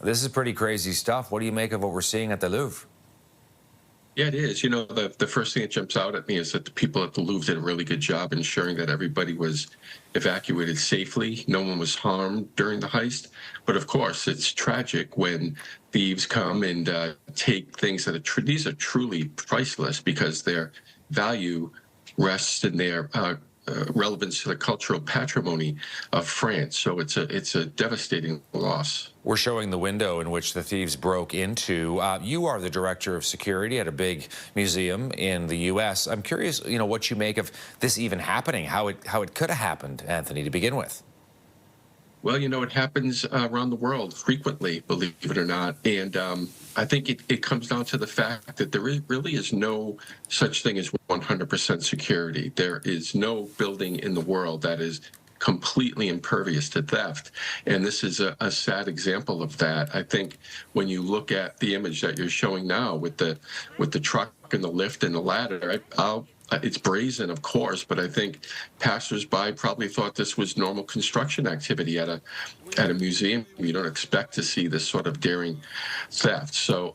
This is pretty crazy stuff. What do you make of what we're seeing at the Louvre? Yeah, it is. The first thing that jumps out at me is that the people at the Louvre did a really good job ensuring that everybody was evacuated safely. No one was harmed during the heist. But of course, it's tragic when thieves come and take things that these are truly priceless because their value rests in their relevance to the cultural patrimony of France. So it's a devastating loss. We're showing the window in which the thieves broke into. You are the director of security at a big museum in the U.S. I'm curious, what you make of this even happening, how it could have happened, Anthony, to begin with. Well, it happens around the world frequently, believe it or not. And I think it comes down to the fact that there really is no such thing as 100% security. There is no building in the world that is completely impervious to theft. And this is a sad example of that. I think when you look at the image that you're showing now with the truck and the lift and the ladder, it's brazen, of course, but I think passersby probably thought this was normal construction activity at a museum. You don't expect to see this sort of daring theft. So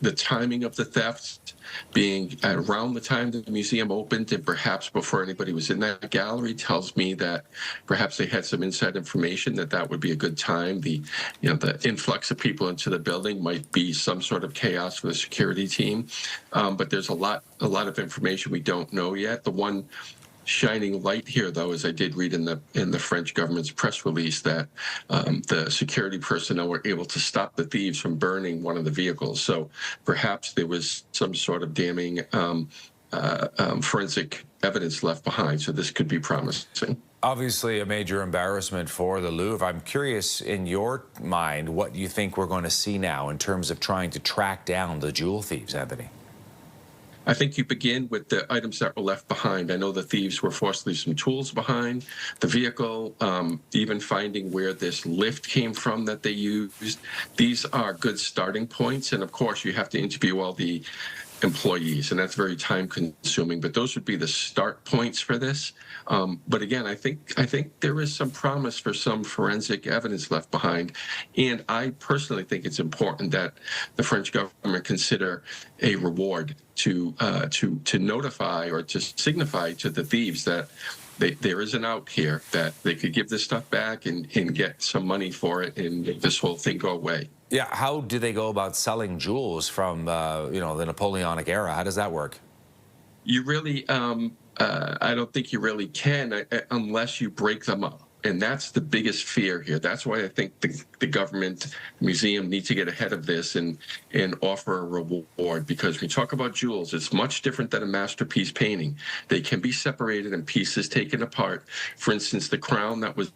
the timing of the theft being around the time the museum opened and perhaps before anybody was in that gallery tells me that perhaps they had some inside information that would be a good time. The influx of people into the building might be some sort of chaos for the security team, but there's a lot of information we don't know yet. The one shining light here, though, as I did read in the French government's press release, that the security personnel were able to stop the thieves from burning one of the vehicles. So perhaps there was some sort of damning forensic evidence left behind. So this could be promising. Obviously, a major embarrassment for the Louvre. I'm curious, in your mind, what you think we're going to see now in terms of trying to track down the jewel thieves, Anthony? I think you begin with the items that were left behind. I know the thieves were forced to leave some tools behind, the vehicle, even finding where this lift came from that they used. These are good starting points. And of course, you have to interview all the employees, and that's very time consuming, but those would be the start points for this. But again, I think there is some promise for some forensic evidence left behind. And I personally think it's important that the French government consider a reward to notify or to signify to the thieves that there is an out here, that they could give this stuff back and get some money for it and make this whole thing go away. Yeah, how do they go about selling jewels from, the Napoleonic era? How does that work? You really, I don't think you really can unless you break them up. And that's the biggest fear here. That's why I think the government museum need to get ahead of this and offer a reward. Because when you talk about jewels, it's much different than a masterpiece painting. They can be separated and pieces taken apart. For instance, the crown that was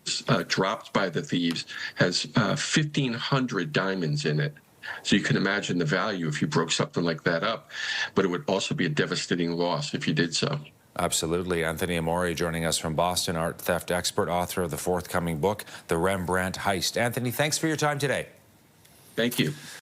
dropped by the thieves has 1,500 diamonds in it. So you can imagine the value if you broke something like that up. But it would also be a devastating loss if you did so. Absolutely. Anthony Amore joining us from Boston, art theft expert, author of the forthcoming book, The Rembrandt Heist. Anthony, thanks for your time today. Thank you.